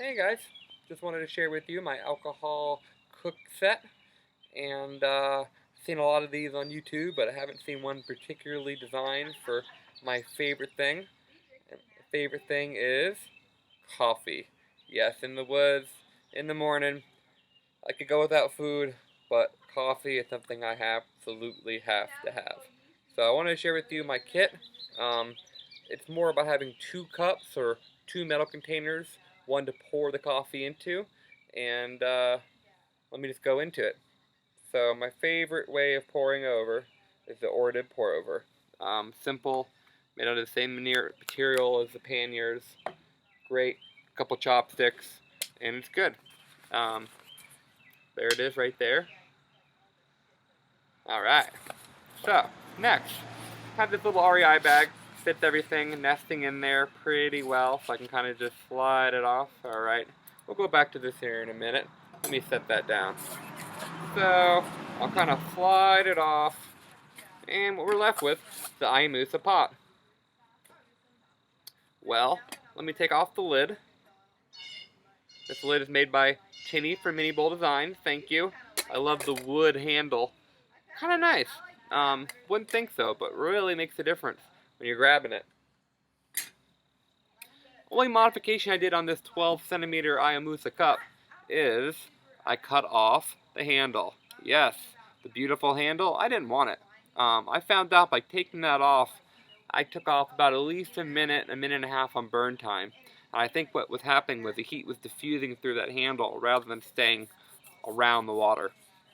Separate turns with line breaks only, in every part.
Hey guys, just wanted to share with you my alcohol cook set, and seen a lot of these on YouTube, but I haven't seen one particularly designed for my favorite thing. And my favorite thing is coffee. Yes, in the woods, in the morning, I could go without food, but coffee is something I absolutely have to have. So I wanted to share with you my kit. Um, it's more about having two cups or two metal containers, one to pour the coffee into, and let me just go into it. So my favorite way of pouring over is the Ortlieb pour over. Simple, made out of the same material as the panniers. Great, couple chopsticks, and it's good. Um, there it is right there. Alright, so next, have this little REI bag. Fits everything nesting in there pretty well, so I can kind of just slide it off. Alright, we'll go back to this here in a minute. Let me set that down. So, I'll kind of slide it off, and what we're left with is the iBasingo pot. Well, let me take off the lid. This lid is made by Tinny from Minibulldesigns. Thank you. I love the wood handle. Kind of nice. Wouldn't think so, but really makes a difference when you're grabbing it. Only modification I did on this 12 centimeter iBasingo cup is I cut off the handle. Yes, the beautiful handle, I didn't want it. I found out by taking that off, I took off about at least a minute and a half on burn time. And I think what was happening was the heat was diffusing through that handle rather than staying around the water.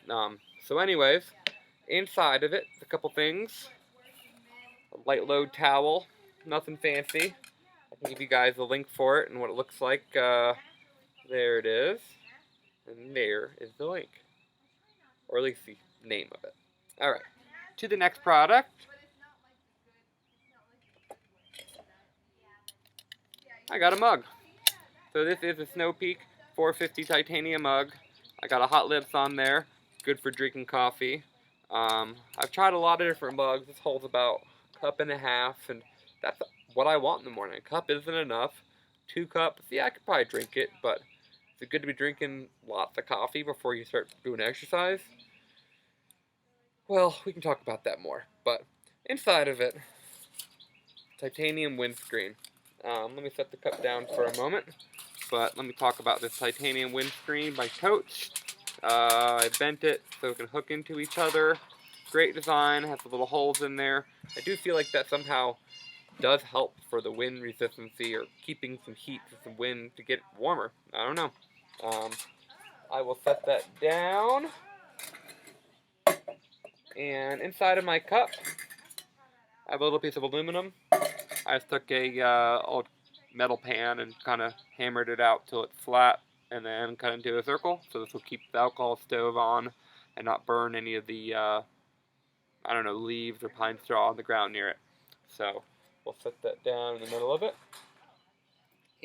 So anyways, inside of it, a couple things. A Lightload towel, nothing fancy. I can give you guys a link for it and what it looks like. There it is. And there is the link. Or at least the name of it. Alright, to the next product. I got a mug. So this is a Snow Peak 450 titanium mug. I got a hot lips on there. Good for drinking coffee. I've tried a lot of different mugs. This holds about a cup and a half, and that's what I want in the morning. A cup isn't enough. 2 cups, yeah, I could probably drink it, but is it good to be drinking lots of coffee before you start doing exercise? Well, we can talk about that more. But inside of it, titanium windscreen. Let me set the cup down for a moment. But let me talk about this titanium windscreen by Toaks. I bent it so it can hook into each other. Great design, has the little holes in there. I do feel like that somehow does help for the wind resistancy or keeping some heat for some wind to get warmer. I don't know. I will set that down. And inside of my cup, I have a little piece of aluminum. I just took a old metal pan and kind of hammered it out till it's flat and then cut into a circle. So this will keep the alcohol stove on and not burn any of the, I don't know, leaves or pine straw on the ground near it. So we'll set that down in the middle of it.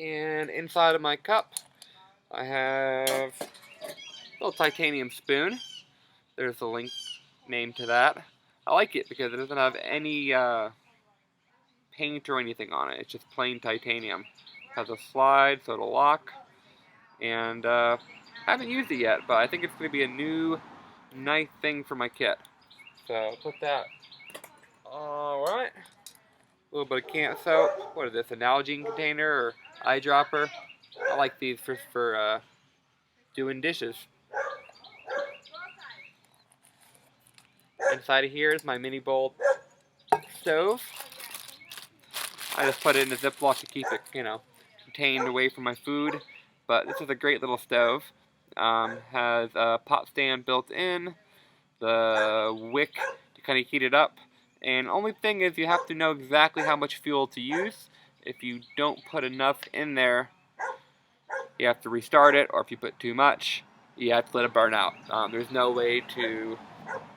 And inside of my cup, I have a little titanium spoon. There's a link name to that. I like it because it doesn't have any paint or anything on it. It's just plain titanium. It has a slide so it'll lock. And I haven't used it yet, but I think it's going to be a new nice thing for my kit. So put that. Alright. A little bit of can soap. What is this? An Nalgene container or eyedropper? I like these for doing dishes. Inside of here is my mini bowl stove. I just put it in a Ziploc to keep it, contained away from my food. But this is a great little stove. Has a pot stand built in, the wick to kind of heat it up. And only thing is you have to know exactly how much fuel to use. If you don't put enough in there, you have to restart it, or if you put too much, you have to let it burn out. There's no way to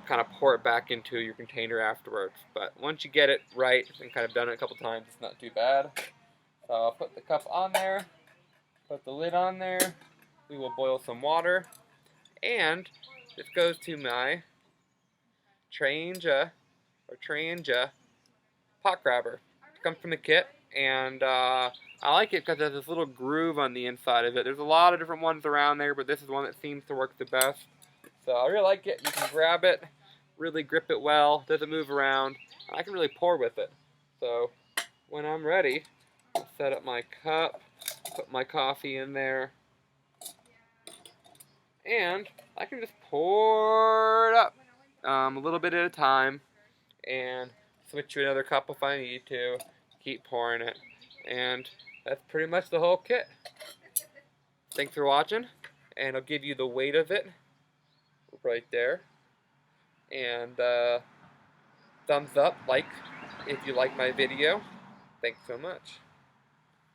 kind of pour it back into your container afterwards. But once you get it right and kind of done it a couple times, it's not too bad. So I'll put the cup on there, put the lid on there. We will boil some water, and this goes to my Trangia Pot Gripper. It comes from the kit, and I like it because there's this little groove on the inside of it. There's a lot of different ones around there, but this is one that seems to work the best. So I really like it. You can grab it, really grip it well, doesn't move around. I can really pour with it. So when I'm ready, I'll set up my cup, put my coffee in there, and I can just pour it up a little bit at a time and switch to another cup if I need to, keep pouring it, and that's pretty much the whole kit. Thanks for watching, and I'll give you the weight of it right there, and thumbs up, like if you like my video. Thanks so much.